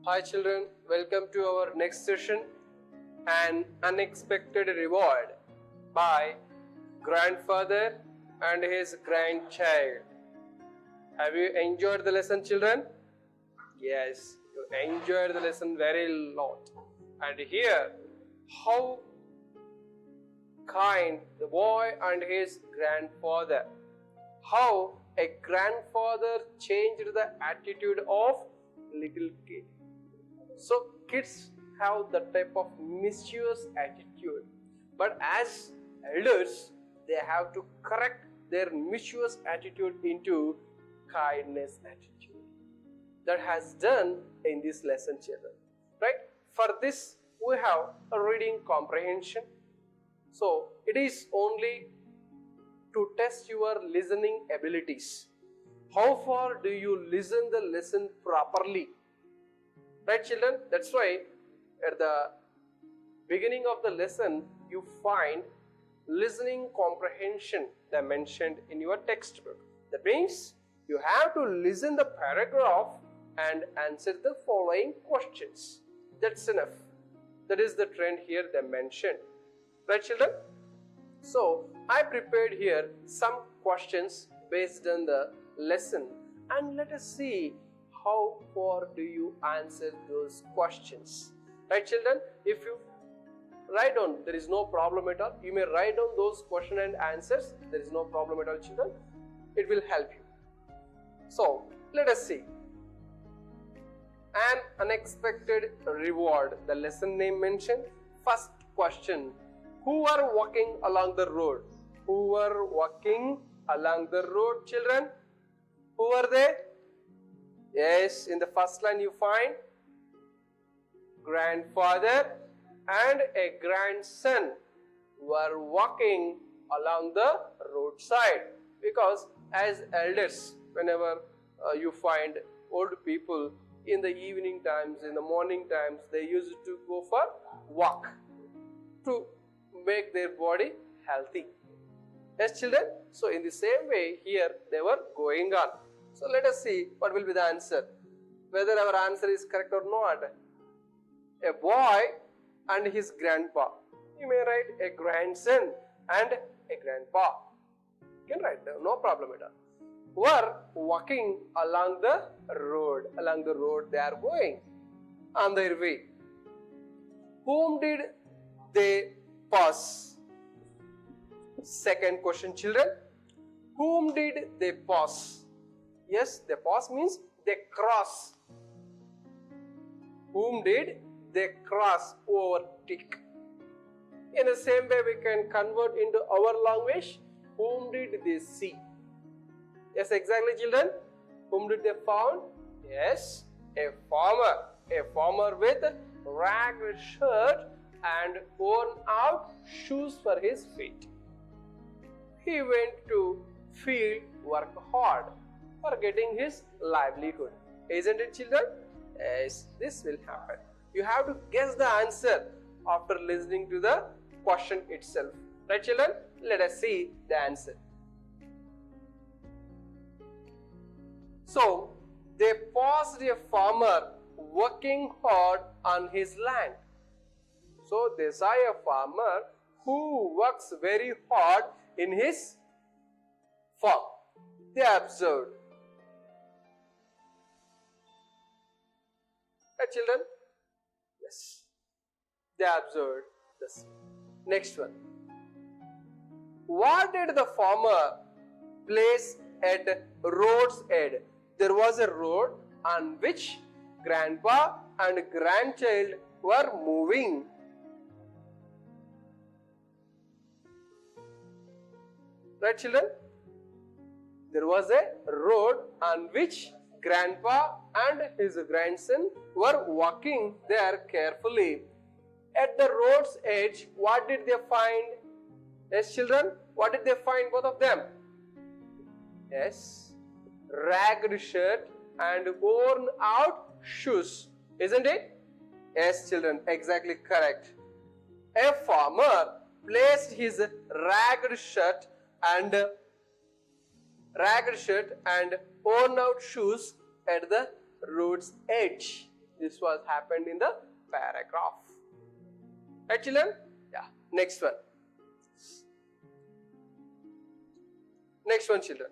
Hi children, welcome to our next session, An Unexpected Reward by Grandfather and His Grandchild. Have you enjoyed the lesson, children? Yes, you enjoyed the lesson very lot. And here, how kind the boy and his grandfather, how a grandfather changed the attitude of little kid. So kids have that type of mischievous attitude, but as elders they have to correct their mischievous attitude into kindness attitude. That has done in this lesson, children, right? For this we have a reading comprehension. So it is only to test your listening abilities. How far do you listen the lesson properly? Right, children? That's why at the beginning of the lesson you find listening comprehension that mentioned in your textbook. That means you have to listen the paragraph and answer the following questions. That's enough. That is the trend here they mentioned. Right, children? So I prepared here some questions based on the lesson, and let us see how far do you answer those questions. Right, children? If you write down, there is no problem at all. You may write down those question and answers. There is no problem at all, children. It will help you. So let us see. An unexpected reward. The lesson name mentioned. First question. Who are walking along the road? Who are walking along the road, children? Who are they? Yes, in the first line you find grandfather and a grandson were walking along the roadside, because as elders, whenever you find old people in the evening times, in the morning times, they used to go for walk to make their body healthy. Yes, children? So in the same way here they were going on. So let us see what will be the answer, whether our answer is correct or not. A boy and his grandpa. You may write a grandson and a grandpa. You can write down, no problem at all. Were walking along the road. Along the road they are going on their way. Whom did they pass? Second question, children. Whom did they pass? Yes, they pass means they cross. Whom did they cross, overtake? In the same way we can convert into our language. Whom did they see? Yes, exactly, children. Whom did they found? Yes, a farmer. A farmer with ragged shirt and worn out shoes for his feet. He went to field work hard for getting his livelihood. Isn't it, children? Yes, this will happen. You have to guess the answer after listening to the question itself. Right, children? Let us see the answer. So, they passed a farmer working hard on his land. So, they saw a farmer who works very hard in his farm. They observed. Right, children? Yes. They observed this. Next one. What did the farmer place at road's edge? There was a road on which grandpa and grandchild were moving. Right, children? There was a road on which grandpa and his grandson were walking there carefully. At the road's edge, what did they find? Yes, children, what did they find, both of them? Yes, ragged shirt and worn out shoes. Isn't it? Yes, children, exactly correct. A farmer placed his ragged shirt and worn out shoes at the road's edge. This was happened in the paragraph. Right, children? Yeah. Next one. Next one, children.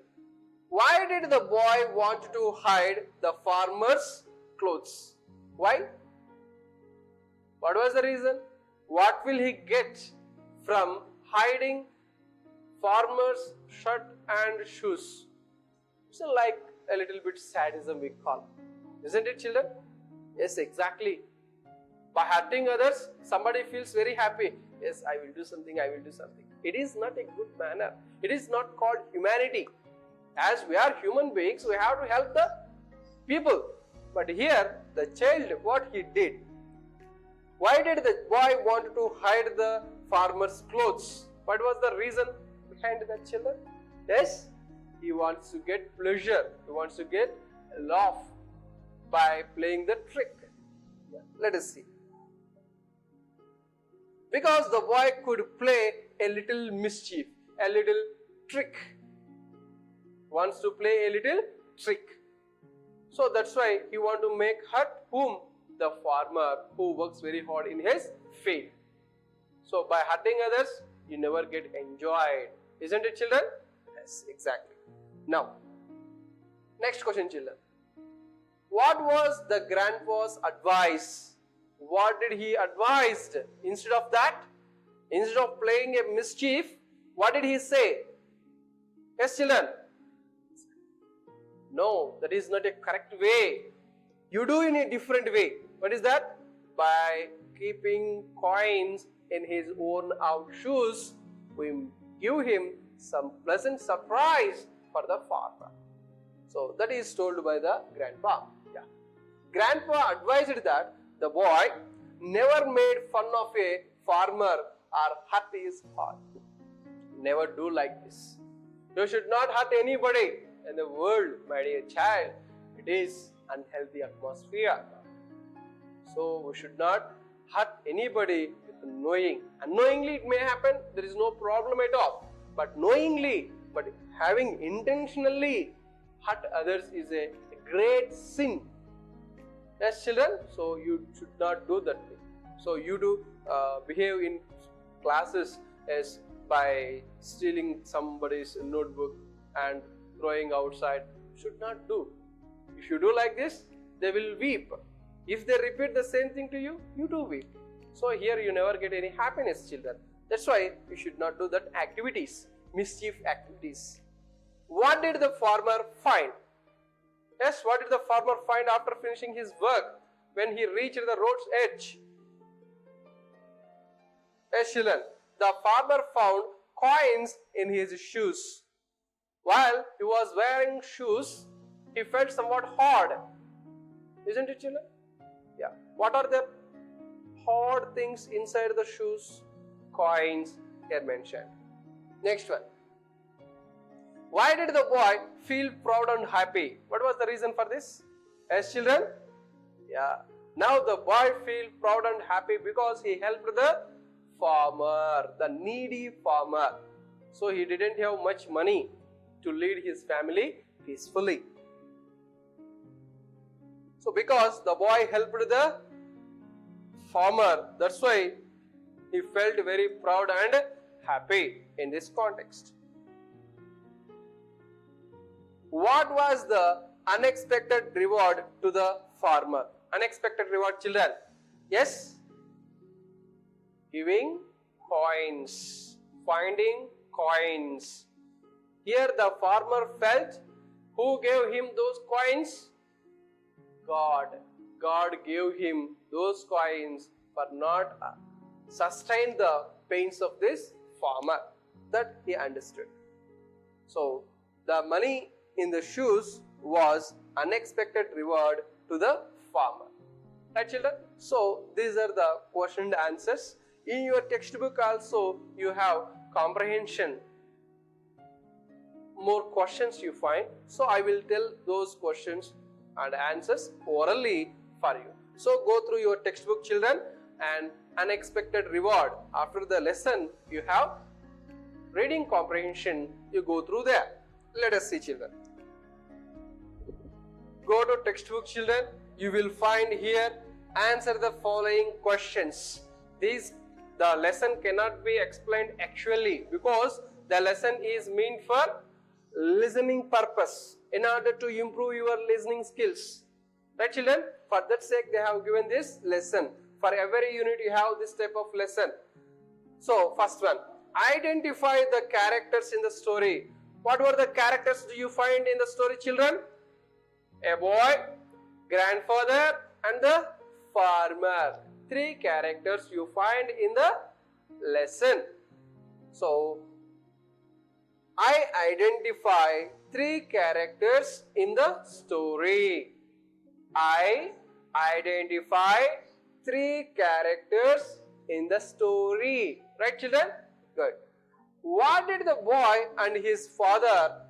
Why did the boy want to hide the farmer's clothes? Why? What was the reason? What will he get from hiding farmer's shirt and shoes? So like a little bit sadism we call. Isn't it, children? Yes, exactly. By hurting others, somebody feels very happy. Yes, I will do something, I will do something. It is not a good manner. It is not called humanity. As we are human beings, we have to help the people. But here, the child, what he did? Why did the boy want to hide the farmer's clothes? What was the reason behind that, children? Yes, he wants to get pleasure. He wants to get a laugh by playing the trick. Let us see. Because the boy could play a little mischief, a little trick. Wants to play a little trick. So that's why he want to make hurt whom? The farmer who works very hard in his field. So by hurting others, you never get enjoyed. Isn't it, children? Yes, exactly. Now, next question, children. What was the grandpa's advice? What did he advise? Instead of that, instead of playing a mischief, what did he say? Yes, children? No, that is not a correct way. You do in a different way. What is that? By keeping coins in his worn out shoes, we give him some pleasant surprise for the farmer. So that is told by the grandpa. Yeah. Grandpa advised that the boy never made fun of a farmer or hurt his heart. Never do like this. You should not hurt anybody in the world, my dear child. It is unhealthy atmosphere. So we should not hurt anybody with knowing. Unknowingly it may happen, there is no problem at all. But knowingly, but having intentionally hurt others is a great sin. Yes, children, so you should not do that thing. So you do behave in classes as by stealing somebody's notebook and throwing outside. Should not do. If you do like this, they will weep. If they repeat the same thing to you, you do weep. So here you never get any happiness, children. That's why you should not do that activities, mischief activities. What did the farmer find? Yes, what did the farmer find after finishing his work when he reached the road's edge? Yes, children, the farmer found coins in his shoes. While he was wearing shoes, he felt somewhat hard. Isn't it, children? Yeah. What are the hard things inside the shoes? Coins here mentioned. Next one. Why did the boy feel proud and happy? What was the reason for this? Yes, children? Yeah. Now the boy feels proud and happy because he helped the farmer, the needy farmer. So he didn't have much money to lead his family peacefully. So because the boy helped the farmer, that's why he felt very proud and happy in this context. What was the unexpected reward to the farmer? Unexpected reward, children? Yes? Giving coins, finding coins. Here the farmer felt, who gave him those coins? God. God gave him those coins for not sustain the pains of this farmer. That he understood. So the money in the shoes was unexpected reward to the farmer. Right, children? So these are the question and answers. In your textbook also you have comprehension. More questions you find. So I will tell those questions and answers orally for you. So go through your textbook, children, and unexpected reward. After the lesson you have reading comprehension, you go through there. Let us see, children. Go to textbook, children. you will find here, answer the following questions. The lesson cannot be explained actually because the lesson is meant for listening purpose in order to improve your listening skills. Right, children? For that sake, they have given this lesson. For every unit, you have this type of lesson. So, first one, identify the characters in the story. What were the characters do you find in the story, children? A boy, grandfather, and the farmer. 3 characters you find in the lesson. So, I identify 3 characters in the story. I identify 3 characters in the story. Right, children? Good. What did the boy and his father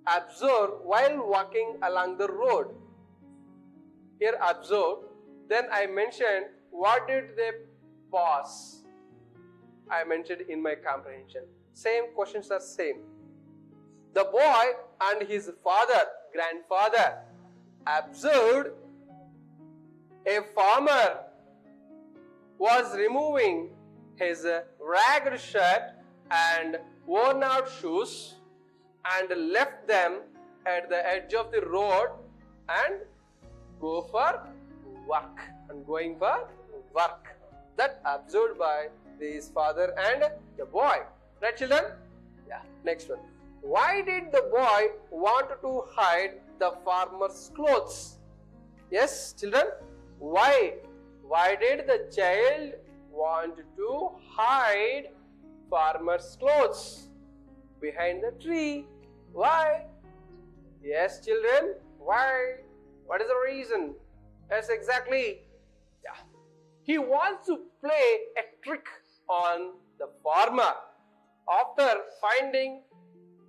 observe while walking along the road? Here, observe. Then I mentioned what did they pass. I mentioned in my comprehension. Same questions are same. The boy and his father, grandfather, observed a farmer was removing his ragged shirt and worn out shoes and left them at the edge of the road and go for work and going for work. That observed by his father and the boy. Right, children? Yeah. Next one. Why did the boy want to hide the farmer's clothes? Yes, children? Why? Why did the child want to hide farmer's clothes behind the tree? Why? Yes, children. Why? What is the reason? Yes, exactly. Yeah. He wants to play a trick on the farmer. After finding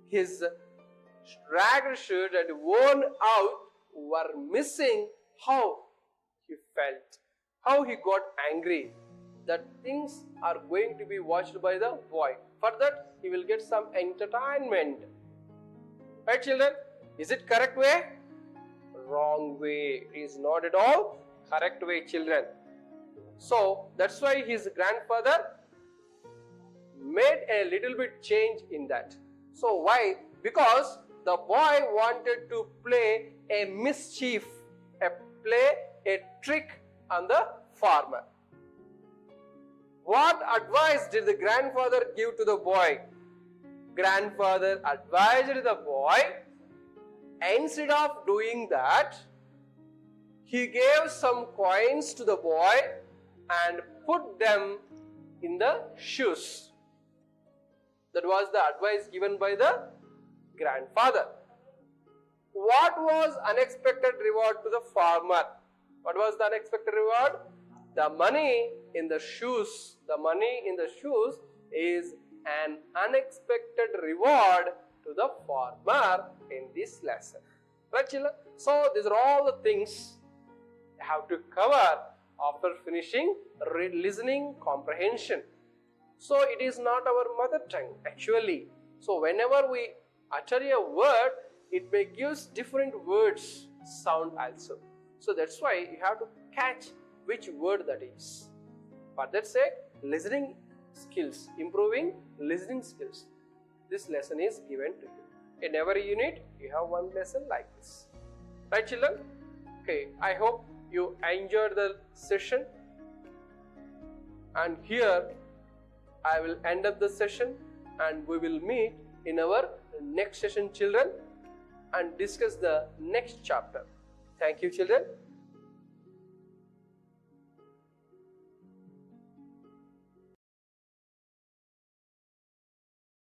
his ragged shirt and worn out were missing, how he felt, how he got angry. That things are going to be watched by the boy. For that, he will get some entertainment. Right, children? Is it correct way? Wrong way. It is not at all correct way, children. So, that's why his grandfather made a little bit change in that. So, why? Because the boy wanted to play a mischief, play a trick on the farmer. What advice did the grandfather give to the boy? Grandfather advised the boy, instead of doing that, he gave some coins to the boy and put them in the shoes. That was the advice given by the grandfather. What was unexpected reward to the farmer? What was the unexpected reward? The money in the shoes. The money in the shoes is an unexpected reward to the farmer in this lesson. Right, children? So, these are all the things you have to cover after finishing listening comprehension. So, it is not our mother tongue actually. So, whenever we utter a word, it may give different words sound also. So, that's why you have to catch which word that is. For that sake, listening skills, improving listening skills. This lesson is given to you. In every unit, you have one lesson like this. Right, children? Okay, I hope you enjoyed the session. And here, I will end up the session and we will meet in our next session, children, and discuss the next chapter. Thank you, children.